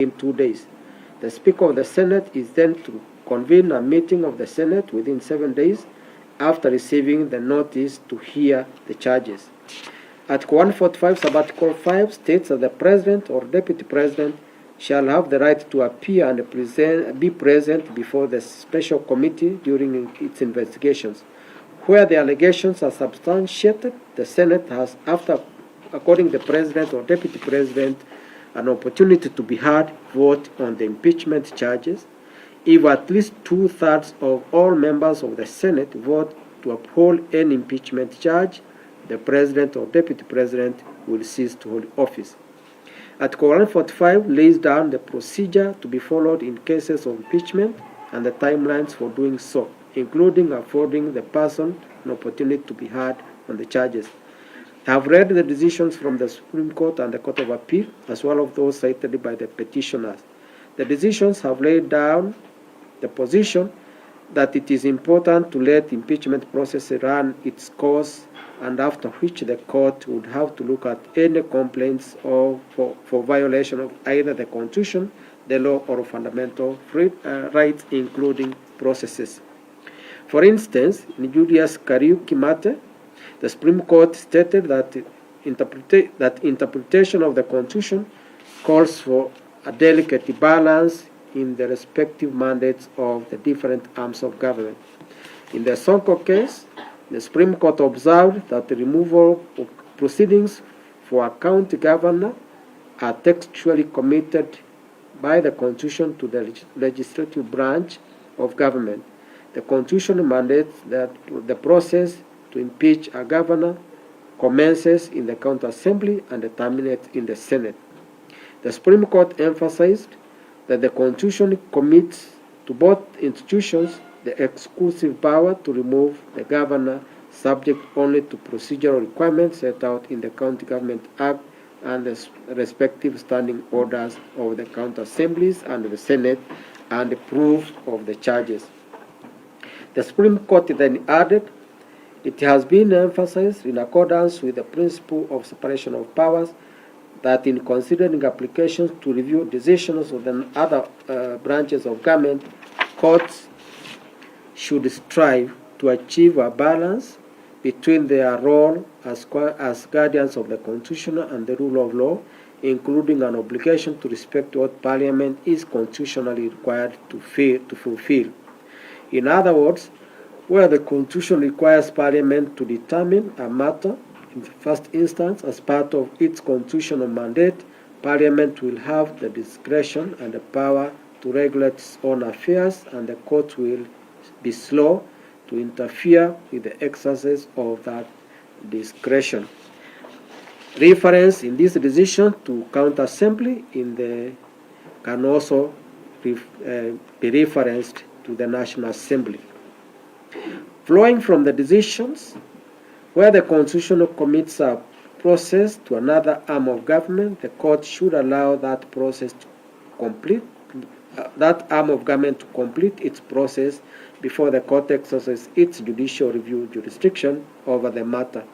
in 2 days. The Speaker of the Senate is then to convene a meeting of the Senate within 7 days after receiving the notice to hear the charges. Article 145, Sub-Article 5 states that the President or Deputy President shall have the right to appear and be present before the special committee during its investigations. Where the allegations are substantiated, the Senate has, according to the President or Deputy President, an opportunity to be heard, vote on the impeachment charges. If at least 2/3 of all members of the Senate vote to uphold any impeachment charge, the President or Deputy President will cease to hold office. Article 145 lays down the procedure to be followed in cases of impeachment and the timelines for doing so, including affording the person an opportunity to be heard on the charges. I have read the decisions from the Supreme Court and the Court of Appeal, as well as those cited by the petitioners. The decisions have laid down the position that it is important to let impeachment process run its course, and after which the court would have to look at any complaints for violation of either the Constitution, the law, or fundamental rights, including processes. For instance, in Julius Kariuki matter, the Supreme Court stated that interpretation of the Constitution calls for a delicate balance in the respective mandates of the different arms of government. In the Sonko case, the Supreme Court observed that the removal of proceedings for a county governor are textually committed by the Constitution to the legislative branch of government. The Constitution mandates that the process to impeach a governor commences in the county assembly and terminates in the Senate. The Supreme Court emphasized that the Constitution commits to both institutions the exclusive power to remove the governor, subject only to procedural requirements set out in the County Government Act and the respective standing orders of the county assemblies and the Senate, and the proof of the charges. The Supreme Court then added, it has been emphasized in accordance with the principle of separation of powers that in considering applications to review decisions of the other branches of government, courts should strive to achieve a balance between their role as guardians of the Constitution and the rule of law, including an obligation to respect what Parliament is constitutionally required to fulfill. In other words, where the Constitution requires Parliament to determine a matter in the first instance as part of its constitutional mandate, Parliament will have the discretion and the power to regulate its own affairs, and the court will be slow to interfere with the exercise of that discretion. Reference in this decision to county assembly can also be referenced to the National Assembly. Flowing from the decisions, where the Constitution commits a process to another arm of government, the court should allow that arm of government to complete its process before the court exercises its judicial review jurisdiction over the matter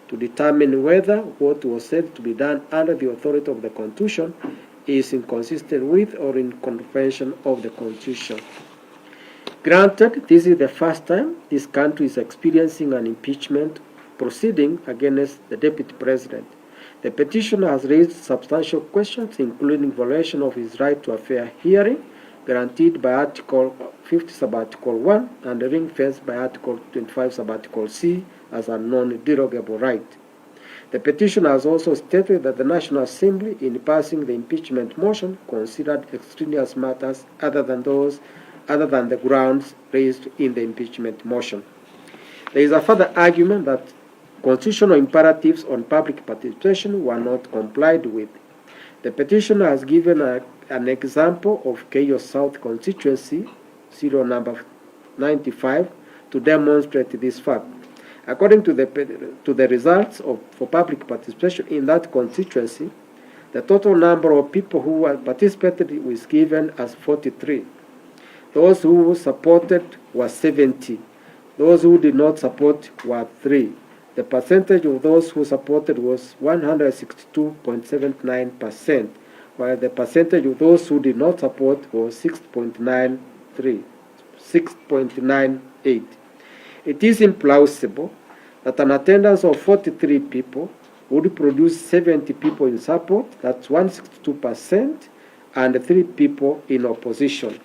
to determine whether what was said to be done under the authority of the Constitution is inconsistent with or in contravention of the Constitution. Granted, this is the first time this country is experiencing an impeachment proceeding against the Deputy President. The petitioner has raised substantial questions, including violation of his right to a fair hearing, guaranteed by Article 50 Sub-Article 1 and ring-fenced by Article 25 Sub-Article C as a non-derogable right. The petitioner has also stated that the National Assembly, in passing the impeachment motion, considered extraneous matters other than the grounds raised in the impeachment motion. There is a further argument that constitutional imperatives on public participation were not complied with. The petitioner has given an example of Keio South constituency, serial number 95, to demonstrate this fact. According to the results for public participation in that constituency, the total number of people who participated was given as 43. Those who supported were 70. Those who did not support were 3. The percentage of those who supported was 162.79%, while the percentage of those who did not support was 6.98. It is implausible that an attendance of 43 people would produce 70 people in support, that's 162%, and 3 people in opposition.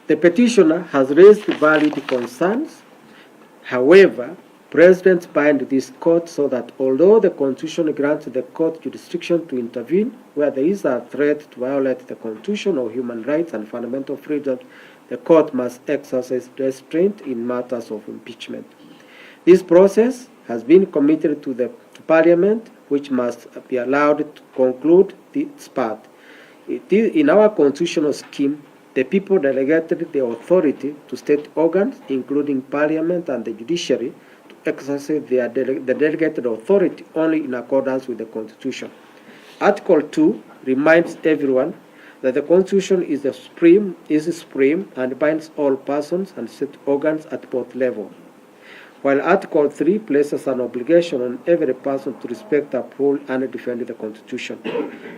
The petitioner has raised valid concerns. However, precedents bind this court so that although the Constitution grants the court jurisdiction to intervene where there is a threat to violate the Constitution or human rights and fundamental freedoms, the court must exercise restraint in matters of impeachment. This process has been committed to Parliament, which must be allowed to conclude its part. In our constitutional scheme, the people delegated the authority to state organs, including Parliament and the judiciary, to exercise the delegated authority only in accordance with the Constitution. Article 2 reminds everyone that the Constitution is supreme and binds all persons and state organs at both levels, while Article 3 places an obligation on every person to respect, uphold, and defend the Constitution.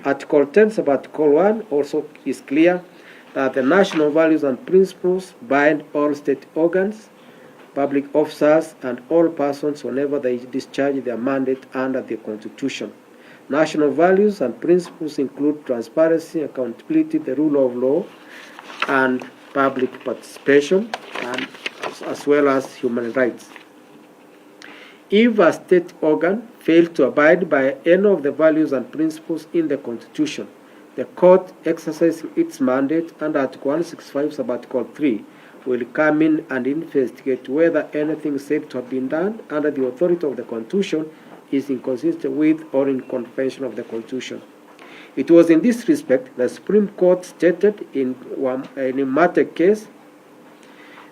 Article 10 sub Article 1 also is clear that the national values and principles bind all state organs, public officers, and all persons whenever they discharge their mandate under the Constitution. National values and principles include transparency, accountability, the rule of law, and public participation, and as well as human rights. If a state organ fails to abide by any of the values and principles in the Constitution, the court exercising its mandate under Article 165 sub Article 3 will come in and investigate whether anything said to have been done under the authority of the Constitution is inconsistent with or in contravention of the Constitution. It was in this respect the Supreme Court stated in a matter case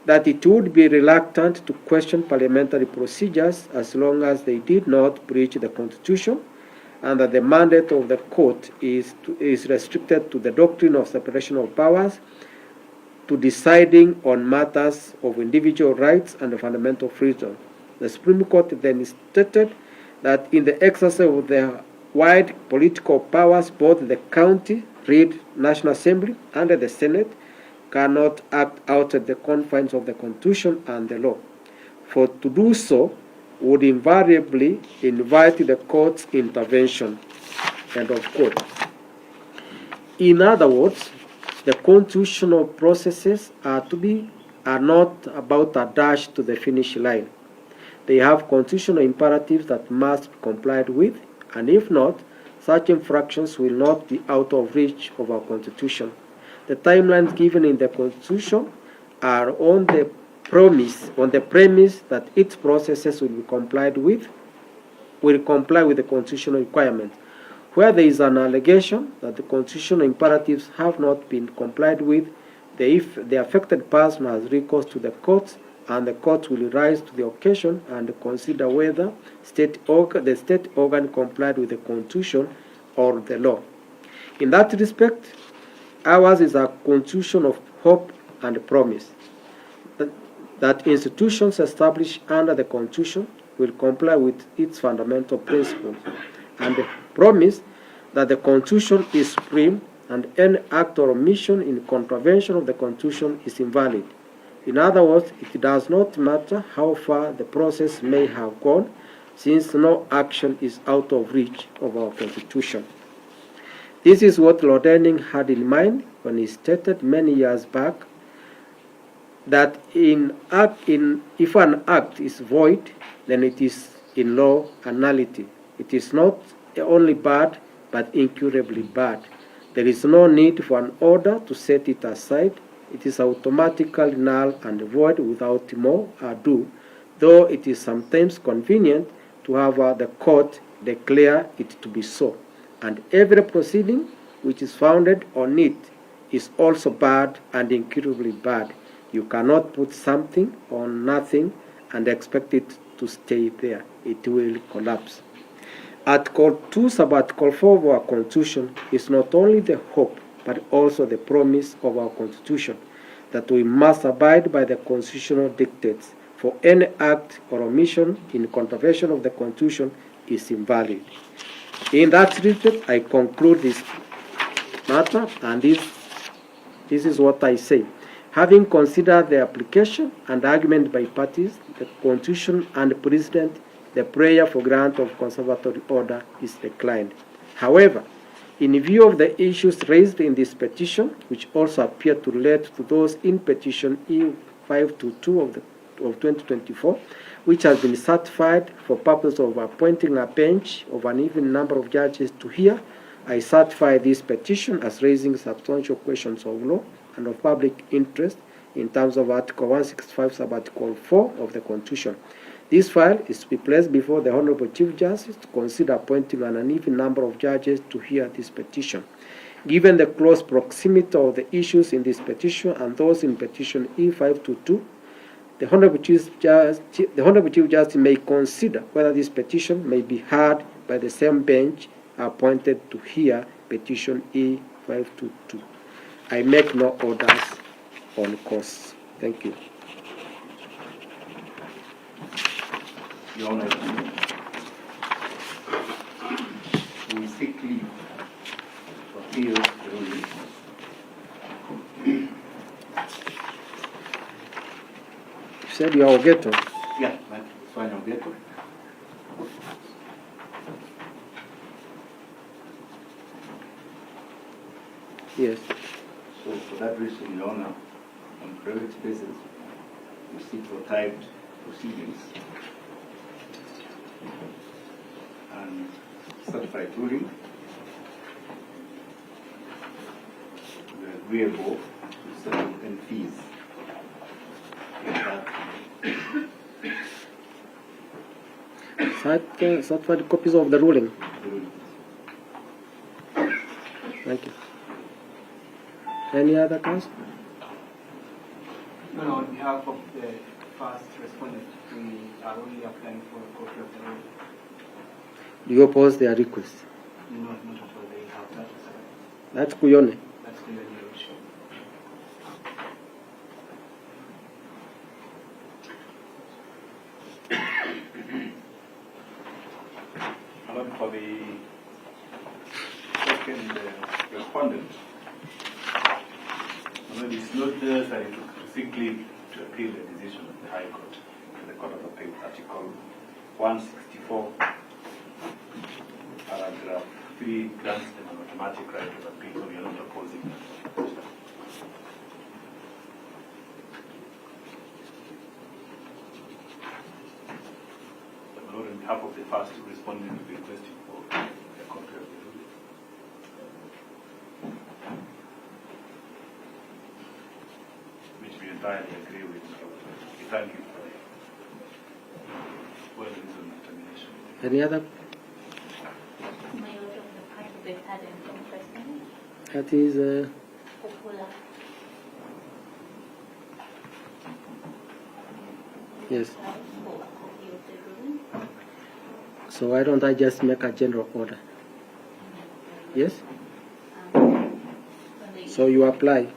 that it would be reluctant to question parliamentary procedures as long as they did not breach the Constitution, and that the mandate of the court is restricted to the doctrine of separation of powers, to deciding on matters of individual rights and fundamental freedom. The Supreme Court then stated that in the exercise of their wide political powers, both the county, National Assembly, and the Senate cannot act outside the confines of the Constitution and the law. For to do so would invariably invite the court's intervention. End of quote. In other words, the constitutional processes are not about a dash to the finish line. They have constitutional imperatives that must be complied with, and if not, such infractions will not be out of reach of our Constitution. The timelines given in the Constitution are on the premise that its processes will comply with the constitutional requirements. Where there is an allegation that the constitutional imperatives have not been complied with, the affected person has recourse to the courts, and the court will rise to the occasion and consider whether the state organ complied with the Constitution or the law. In that respect, ours is a constitution of hope and promise that institutions established under the Constitution will comply with its fundamental principles, and the promise that the Constitution is supreme and any act or omission in contravention of the Constitution is invalid. In other words, it does not matter how far the process may have gone, since no action is out of reach of our Constitution. This is what Lord Denning had in mind when he stated many years back that if an act is void, then it is in law a nullity. It is not only bad, but incurably bad. There is no need for an order to set it aside. It is automatically null and void without more ado, though it is sometimes convenient to have the court declare it to be so. And every proceeding which is founded on it is also bad and incurably bad. You cannot put something on nothing and expect it to stay there. It will collapse. Article 2 sub Article 4 of our Constitution is not only the hope but also the promise of our Constitution that we must abide by the constitutional dictates, for any act or omission in contravention of the Constitution is invalid. In that respect, I conclude this matter, and this is what I say. Having considered the application and argument by parties, the Constitution and the President, the prayer for grant of conservatory order is declined. However, in view of the issues raised in this petition, which also appear to relate to those in petition E522 of 2024, which has been certified for purpose of appointing a bench of an even number of judges to hear, I certify this petition as raising substantial questions of law and of public interest in terms of Article 165, Sub-Article 4 of the Constitution. This file is to be placed before the Honorable Chief Justice to consider appointing an uneven number of judges to hear this petition. Given the close proximity of the issues in this petition and those in petition E522, the Honorable Chief Justice may consider whether this petition may be heard by the same bench appointed to hear petition E522. I make no orders on course. Thank you. Your Honor, we seek leave to appeal the ruling. You said you are Ogeto. Yeah, that's fine, Ogeto. Yes. So for that reason, Your Honor, on private basis, we seek for typed proceedings and certified ruling. We are agreeable to settle and fees. Certified copies of the ruling. Thank you. Any other counsel? No, on behalf of the first respondent, we are only applying for a copy of the ruling. Do you oppose their request? No, not at all. They have that. That's Kuyone. That's the issue. And for the second respondent, it's not necessary to seek leave to appeal the decision of the High Court to the Court of Appeal, Article 164, paragraph 3 grants them an automatic right of appeal, so we are not opposing that. The Lord, on behalf of the first respondent, will be requesting for a copy of the ruling. Which we entirely agree with. We thank you for the well-reasoned determination. Any other? My order of the part of the third and fourth president. That is Popular. yes. For a copy of the ruling. So why don't I just make a general order? Yes? On the So you apply.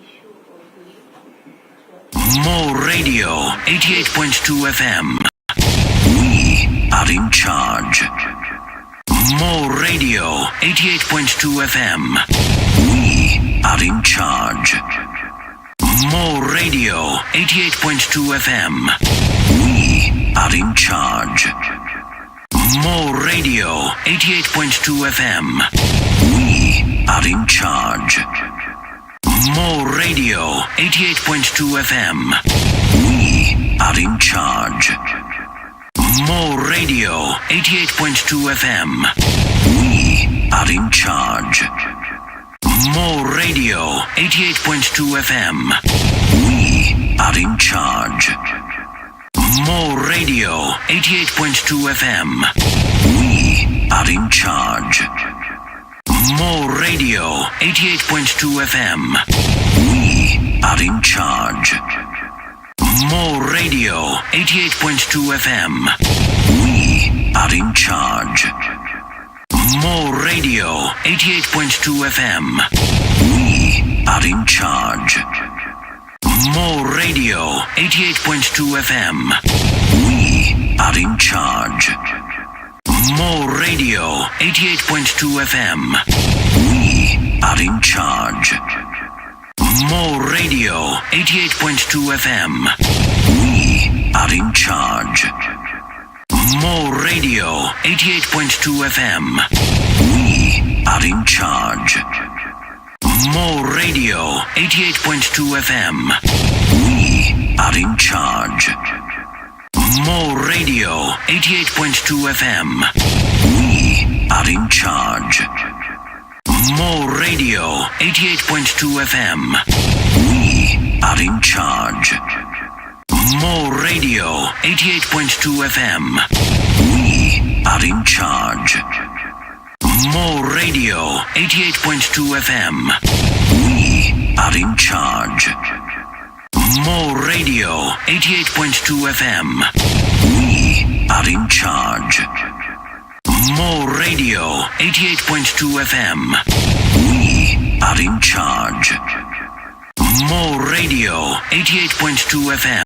issue of More Radio 88.2 FM. We are in charge. More Radio 88.2 FM. We are in charge. More Radio 88.2 FM. We are in charge. More Radio 88.2 FM. We are in charge. More Radio 88.2 FM. We are in charge. More Radio 88.2 FM. We are in charge. More Radio 88.2 FM. We are in charge. More Radio 88.2 FM. We are in charge. More Radio 88.2 FM. We are in charge. More Radio 88.2 FM. We are in charge. More Radio 88.2 FM. We are in charge. More Radio 88.2 FM. We are in charge. More Radio 88.2 FM. We are in charge. More Radio 88.2 FM. We are in charge. More Radio 88.2 FM. We are in charge. More Radio 88.2 FM. We are in charge. More Radio 88.2 FM. We are in charge. More Radio 88.2 FM. We are in charge. More Radio 88.2 FM. We are in charge. More Radio 88.2 FM. We are in charge. More Radio 88.2 FM. We are in charge. More Radio 88.2 FM. We are in charge. More Radio 88.2 FM.